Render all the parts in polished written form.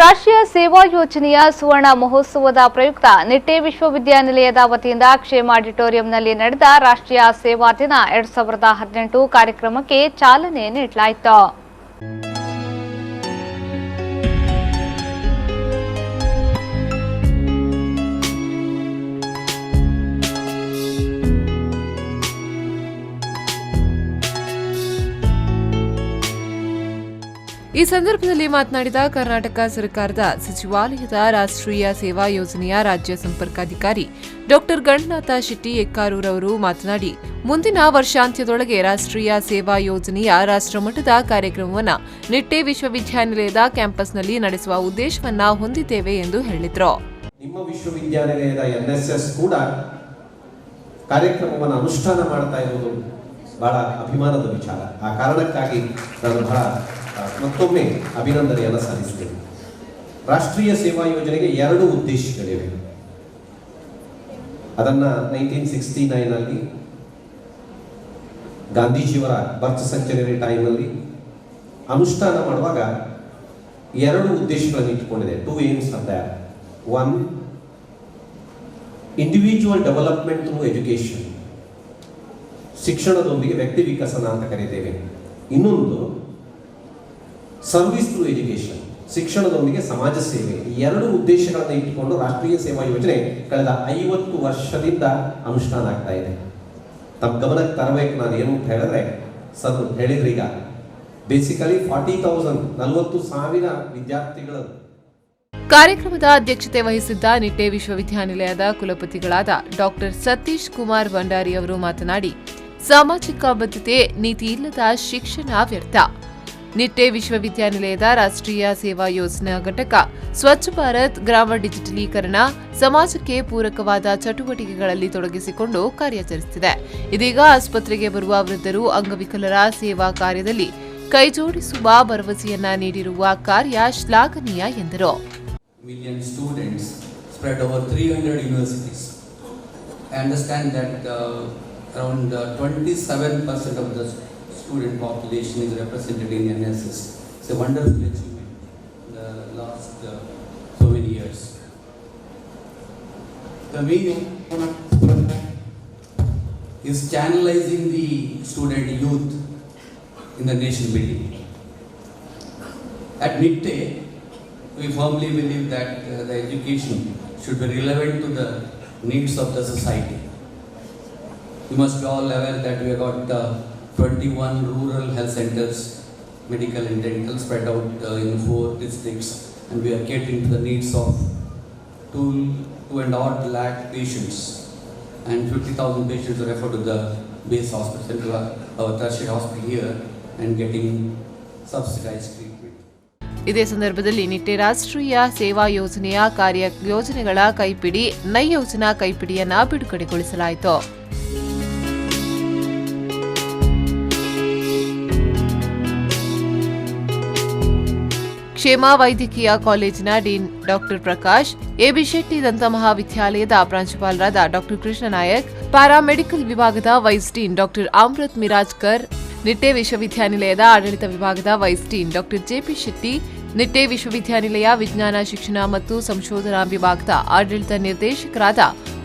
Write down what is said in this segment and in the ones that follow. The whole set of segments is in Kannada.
ರಾಷ್ಟ್ರೀಯ ಸೇವಾ ಯೋಜನೆಯ ಸುವರ್ಣ ಮಹೋತ್ಸವದ ಪ್ರಯುಕ್ತ ನಿಟ್ಟೆ ವಿಶ್ವವಿದ್ಯಾನಿಲಯದ ವತಿಯಿಂದ ಕ್ಷೇಮ ಆಡಿಟೋರಿಯಂನಲ್ಲಿ ನಡೆದ ರಾಷ್ಟ್ರೀಯ ಸೇವಾ ದಿನ 2018 ಕಾರ್ಯಕ್ರಮಕ್ಕೆ ಚಾಲನೆ ನೀಡಲಾಯಿತು. ಈ ಸಂದರ್ಭದಲ್ಲಿ ಮಾತನಾಡಿದ ಕರ್ನಾಟಕ ಸರ್ಕಾರದ ಸಚಿವಾಲಯದ ರಾಷ್ಟ್ರೀಯ ಸೇವಾ ಯೋಜನೆಯ ರಾಜ್ಯ ಸಂಪರ್ಕಾಧಿಕಾರಿ ಡಾ ಗಣನಾಥ ಶೆಟ್ಟಿ ಎಕ್ಕಾರೂರ್ ಅವರು ಮಾತನಾಡಿ, ಮುಂದಿನ ವರ್ಷಾಂತ್ಯದೊಳಗೆ ರಾಷ್ಟ್ರೀಯ ಸೇವಾ ಯೋಜನೆಯ ರಾಷ್ಟ್ರಮಟ್ಟದ ಕಾರ್ಯಕ್ರಮವನ್ನು ನಿಟ್ಟೆ ವಿಶ್ವವಿದ್ಯಾನಿಲಯದ ಕ್ಯಾಂಪಸ್ನಲ್ಲಿ ನಡೆಸುವ ಉದ್ದೇಶವನ್ನ ಹೊಂದಿದ್ದೇವೆ ಎಂದು ಹೇಳಿದರು. ನಿಮ್ಮ ವಿಶ್ವವಿದ್ಯಾನಿಲಯದ ಎನ್ಎಸ್ಎಸ್ ಕೂಡ ಕಾರ್ಯಕ್ರಮವನ್ನು ಅನುಷ್ಠಾನ ಮಾಡ್ತಾ ಇರುವುದು ಬಹಳ ಅಭಿಮಾನದ ವಿಚಾರ. ಆ ಕಾರಣಕ್ಕಾಗಿ ನಾನು ಬಹಳ ಮತ್ತೊಮ್ಮೆ ಅಭಿನಂದನೆಯನ್ನು ಸಲ್ಲಿಸುತ್ತೇನೆ. ರಾಷ್ಟ್ರೀಯ ಸೇವಾ ಯೋಜನೆಗೆ 2 ಉದ್ದೇಶಗಳಿವೆ. ಅದನ್ನು 1969 ಗಾಂಧೀಜಿಯವರ ಬರ್ತ್ ಸೆಂಚುರಿ ಟೈಮಲ್ಲಿ ಅನುಷ್ಠಾನ ಮಾಡುವಾಗ 2 ಉದ್ದೇಶಗಳನ್ನು ಇಟ್ಟುಕೊಂಡಿದೆ. 2 ಏಮ್ಸ್ ಅಂತ. 1, ಇಂಡಿವಿಜುವಲ್ ಡೆವಲಪ್ಮೆಂಟ್ ಥ್ರೂ ಎಜುಕೇಶನ್, ಶಿಕ್ಷಣದೊಂದಿಗೆ ವ್ಯಕ್ತಿ ವಿಕಸನ ಅಂತ ಕರೀತೇವೆ. ಇನ್ನೊಂದು ಸರ್ವಿಸ್ ಥ್ರೂ ಎಜುಕೇಶನ್, ಶಿಕ್ಷಣದೊಂದಿಗೆ ಸಮಾಜ ಸೇವೆ. ಈ 2 ಉದ್ದೇಶಗಳನ್ನು ಇಟ್ಟುಕೊಂಡು ರಾಷ್ಟ್ರೀಯ ಸೇವಾ ಯೋಜನೆ ಕಳೆದ 50 ವರ್ಷದಿಂದ ಅನುಷ್ಠಾನ ಆಗ್ತಾ ಇದೆ. ತಮ್ಮ ಗಮನಕ್ಕೆ ತರಬೇಕು ನಾನು ಏನು ಅಂತ ಹೇಳಿದ್ರೆ, ಸರ್ ಹೇಳಿದ್ರಿ, ಈಗ ಬೇಸಿಕಲಿ 40,000 ವಿದ್ಯಾರ್ಥಿಗಳು. ಕಾರ್ಯಕ್ರಮದ ಅಧ್ಯಕ್ಷತೆ ವಹಿಸಿದ್ದ ನಿಟ್ಟೆ ವಿಶ್ವವಿದ್ಯಾನಿಲಯದ ಕುಲಪತಿಗಳಾದ ಡಾ ಸತೀಶ್ ಕುಮಾರ್ ಭಂಡಾರಿ ಅವರು ಮಾತನಾಡಿ, ಸಾಮಾಜಿಕ ಬದ್ಧತೆ ನೀತಿ ಇಲ್ಲದ ಶಿಕ್ಷಣ ವ್ಯರ್ಥ. ನಿಟ್ಟೆ ವಿಶ್ವವಿದ್ಯಾನಿಲಯದ ರಾಷ್ಟ್ರೀಯ ಸೇವಾ ಯೋಜನಾ ಘಟಕ ಸ್ವಚ್ಛ ಭಾರತ್, ಗ್ರಾಮ ಡಿಜಿಟಲೀಕರಣ, ಸಮಾಜಕ್ಕೆ ಪೂರಕವಾದ ಚಟುವಟಿಕೆಗಳಲ್ಲಿ ತೊಡಗಿಸಿಕೊಂಡು ಕಾರ್ಯಾಚರಿಸುತ್ತಿದೆ. ಇದೀಗ ಆಸ್ಪತ್ರೆಗೆ ಬರುವ ವೃದ್ಧರು, ಅಂಗವಿಕಲರ ಸೇವಾ ಕಾರ್ಯದಲ್ಲಿ ಕೈಜೋಡಿಸುವ ಭರವಸೆಯನ್ನ ನೀಡಿರುವ ಕಾರ್ಯ ಶ್ಲಾಘನೀಯ ಎಂದರು. Million students spread over 300 universities. I understand that around 27% of the student population is represented in NSS. It's a wonderful achievement in the last so many years. The meaning is channelizing the student youth in the nation building. At Nitte, we firmly believe that the education should be relevant to the needs of the society. You must be all aware that we have got 21 rural health centers, medical and dental, spread out in 4 districts, and we are catering to the needs of 2.5 lakh patients, and 50,000 patients are referred to the base hospital, to our tertiary hospital here, and getting subsidized treatment. ಇದೇ ಸಂದರ್ಭದಲ್ಲಿ ನಿಟ್ಟೆ ರಾಷ್ಟ್ರೀಯ ಸೇವಾ ಯೋಜನೆಯ ಕಾರ್ಯ ಯೋಜನೆಗಳ ಕೈಪಿಡಿ ನೈ ಯೋಜನಾ ಕೈಪಿಡಿಯನ್ನ ಬಿಡುಗಡೆಗೊಳಿಸಲಾಯಿತು. ಕ್ಷೇಮ ವೈದ್ಯಕೀಯ ಕಾಲೇಜಿನ ಡೀನ್ ಡಾ ಪ್ರಕಾಶ್, ಎಬಿ ಶೆಟ್ಟಿ ದಂತ ಮಹಾವಿದ್ಯಾಲಯದ ಪ್ರಾಂಶುಪಾಲರಾದ ಡಾ ಕೃಷ್ಣ ನಾಯಕ್, ಪ್ಯಾರಾಮೆಡಿಕಲ್ ವಿಭಾಗದ ವೈಸ್ ಡೀನ್ ಡಾ ಅಮೃತ್ ಮಿರಾಜ್ಕರ್, ನಿಟ್ಟೆ ವಿಶ್ವವಿದ್ಯಾನಿಲಯದ ಆಡಳಿತ ವಿಭಾಗದ ವೈಸ್ ಡೀನ್ ಡಾ ಜೆಪಿ ಶೆಟ್ಟಿ, ನಿಟ್ಟೆ ವಿಶ್ವವಿದ್ಯಾನಿಲಯ ವಿಜ್ಞಾನ ಶಿಕ್ಷಣ ಮತ್ತು ಸಂಶೋಧನಾ ವಿಭಾಗದ ಆಡಳಿತ ನಿರ್ದೇಶಕರಾದ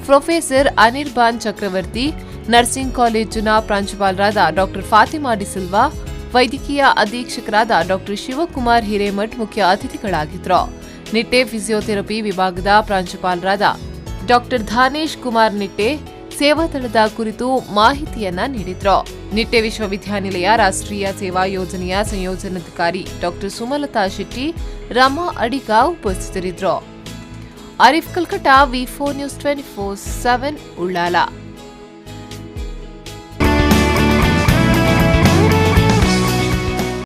ಪ್ರೊಫೆಸರ್ ಅನಿರ್ಬಾನ್ ಚಕ್ರವರ್ತಿ, ನರ್ಸಿಂಗ್ ಕಾಲೇಜಿನ ಪ್ರಾಂಶುಪಾಲರಾದ ಡಾ ಫಾತಿಮಾ ಡಿಸಿಲ್ವಾ, ವೈದ್ಯಕೀಯ ಅಧೀಕ್ಷಕರಾದ ಡಾ ಶಿವಕುಮಾರ್ ಹಿರೇಮಠ್ ಮುಖ್ಯ ಅತಿಥಿಗಳಾಗಿದ್ದರು. ನಿಟ್ಟೆ ಫಿಸಿಯೋಥೆರಪಿ ವಿಭಾಗದ ಪ್ರಾಂಶುಪಾಲರಾದ ಡಾ ಧಾನೇಶ್ ಕುಮಾರ್ ನಿಟ್ಟೆ ಸೇವಾದಳದ ಕುರಿತು ಮಾಹಿತಿಯನ್ನ ನೀಡಿದ್ರು. ನಿಟ್ಟೆ ವಿಶ್ವವಿದ್ಯಾನಿಲಯ ರಾಷ್ಟ್ರೀಯ ಸೇವಾ ಯೋಜನೆಯ ಸಂಯೋಜನಾಧಿಕಾರಿ ಡಾ ಸುಮಲತಾ ಶೆಟ್ಟಿ, ರಮಾ ಅಡಿಗ ಉಪಸ್ಥಿತರಿದ್ದರು. ಆರಿಫ್ ಕಲ್ಕಟ, ವಿ4 ನ್ಯೂಸ್ 24/7 ಉಳ್ಳಾಲ.